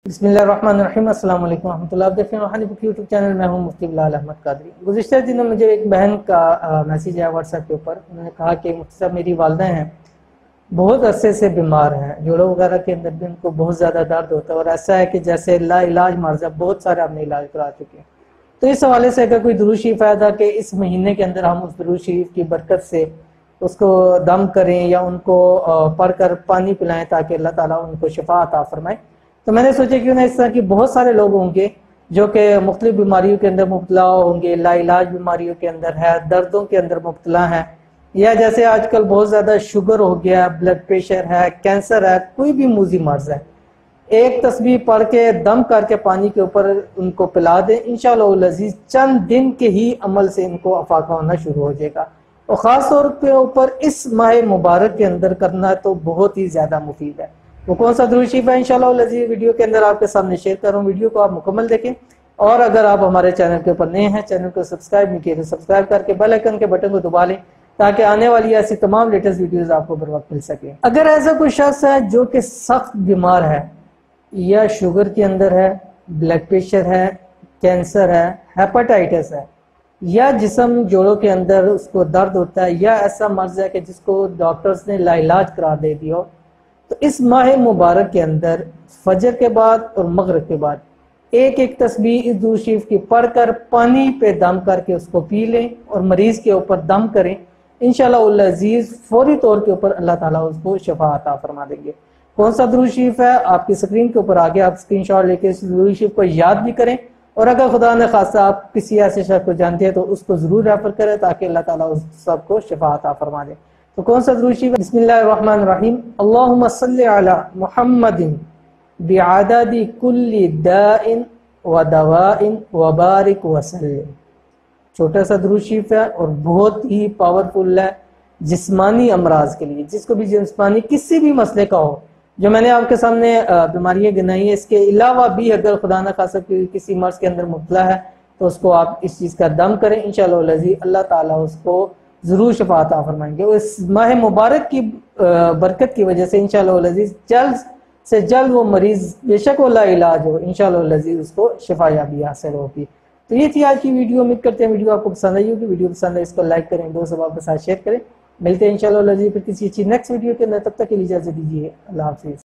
बिस्मिल्लाहिर्रहमानिर्रहीम। अस्सलाम वालेकुम रहमतुल्लाह। आप देख रहे हैं रूहानी बुक यूट्यूब चैनल। मैं हूं मुफ्ती बिलाल अहमद कादरी। गुज़िश्ता दिनों मुझे एक बहन का मैसेज आया व्हाट्सएप के ऊपर। उन्होंने कहा कि मुफ्ती साहब, मेरी वालदा हैं, बहुत अरसे से बीमार हैं, जोड़ों वगैरह के अंदर भी उनको बहुत ज़्यादा दर्द होता है और ऐसा है कि जैसे ला इलाज मर्ज़ है, बहुत सारे हमने इलाज करा चुके हैं। तो इस हवाले से अगर कोई दुरूद शरीफ आया था कि इस महीने के अंदर हम उस दुरूद शरीफ की बरकत से उसको दम करें या उनको पढ़कर पानी पिलाएं ताकि अल्लाह ताला उनको शिफा अता फरमाए। तो मैंने सोचा क्यों ना इस तरह की बहुत सारे लोग होंगे जो कि मुख्तलिफ बीमारियों के अंदर मुब्तला होंगे, लाइलाज बीमारियों के अंदर है, दर्दों के अंदर मुब्तला है, या जैसे आजकल बहुत ज़्यादा शुगर हो गया, ब्लड प्रेशर है, कैंसर है, कोई भी मूजी मर्ज है, एक तस्बीह पढ़ के दम करके पानी के ऊपर उनको पिला दें, इंशाअल्लाह अज़ीज़ चंद दिन के ही अमल से इनको अफाका होना शुरू हो जाएगा। और ख़ास तौर के ऊपर इस माह मुबारक के अंदर करना तो बहुत ही ज़्यादा मुफीद है। वो कौन सा दुरूद शरीफ है इंशाअल्लाह अज़ीज़ वीडियो के अंदर आपके सामने शेयर कर रहा हूँ। वीडियो को आप मुकम्मल देखें और अगर आप हमारे चैनल के ऊपर नए हैं, चैनल को सब्सक्राइब नहीं किए तो सब्सक्राइब करके बेल आइकन के बटन को दबा लें ताकि आने वाली ऐसी तमाम लेटेस्ट वीडियोस आपको बर वक्त मिल सके। अगर ऐसा कोई शख्स है जो कि सख्त बीमार है, या शुगर के अंदर है, ब्लड प्रेशर है, कैंसर है, हेपेटाइटिस है, या जिस्म जोड़ों के अंदर उसको दर्द होता है, या ऐसा मर्ज है कि जिसको डॉक्टर्स ने लाइलाज करार दे दिया हो, तो इस माह मुबारक के अंदर फजर के बाद और मगरिब के बाद एक एक तस्बीह इस दुरूद शरीफ की पढ़कर पानी पे दम करके उसको पी लें और मरीज के ऊपर दम करें। इंशाअल्लाह अज़ीज़ फौरी तौर के ऊपर अल्लाह ताला उसको शफा अता फरमा देंगे। कौन सा दुरूद शरीफ है आपकी स्क्रीन के ऊपर आगे, आप स्क्रीनशॉट लेके इस दुरूद शरीफ को याद भी करें और अगर खुदा न खासा आप किसी ऐसे शख्स को जानते हैं तो उसको जरूर रेफर करें ताकि अल्लाह ताला उस सबको शफा अता फरमा दे। तो कौन सा दुरूद शरीफ है? बिस्मिल्लाहिर्रहमानिर्रहीम। अल्लाहुम्मा सल्लि अला मुहम्मदिन बिअददि कुल्ली दाइन व दवाइन व बारिक वसल्लिम। छोटा सा दुरूद शरीफ है और बहुत ही पावरफुल है जिस्मानी अमराज के लिए। जिसको भी जिस्मानी किसी भी मसले का हो, जो मैंने आपके सामने बीमारियां गिनाई है, इसके अलावा भी अगर खुदा न खासा किसी मर्ज के अंदर मुब्तला है तो उसको आप इस चीज़ का दम करें, इंशाअल्लाह अज़ीज़ अल्लाह ताला उसको ज़रूर शफा अता फरमाएंगे। और इस माह मुबारक की बरकत की वजह से इंशाअल्लाह अज़ीज़ जल्द से जल्द वो मरीज, बेशक वो ला इलाज हो, इंशाअल्लाह अज़ीज़ उसको शिफा याबी हासिल होगी। तो ये थी आज की वीडियो। उम्मीद करते हैं वीडियो आपको पसंद आई होगी। वीडियो पसंद है इसको लाइक करें, दोस्तों के साथ शेयर करें। मिलते हैं इंशाअल्लाह अज़ीज़ फिर किसी अच्छी नेक्स्ट वीडियो के अंदर। तब तक के लिए इजाज़त दीजिए। अल्लाह हाफ़िज़।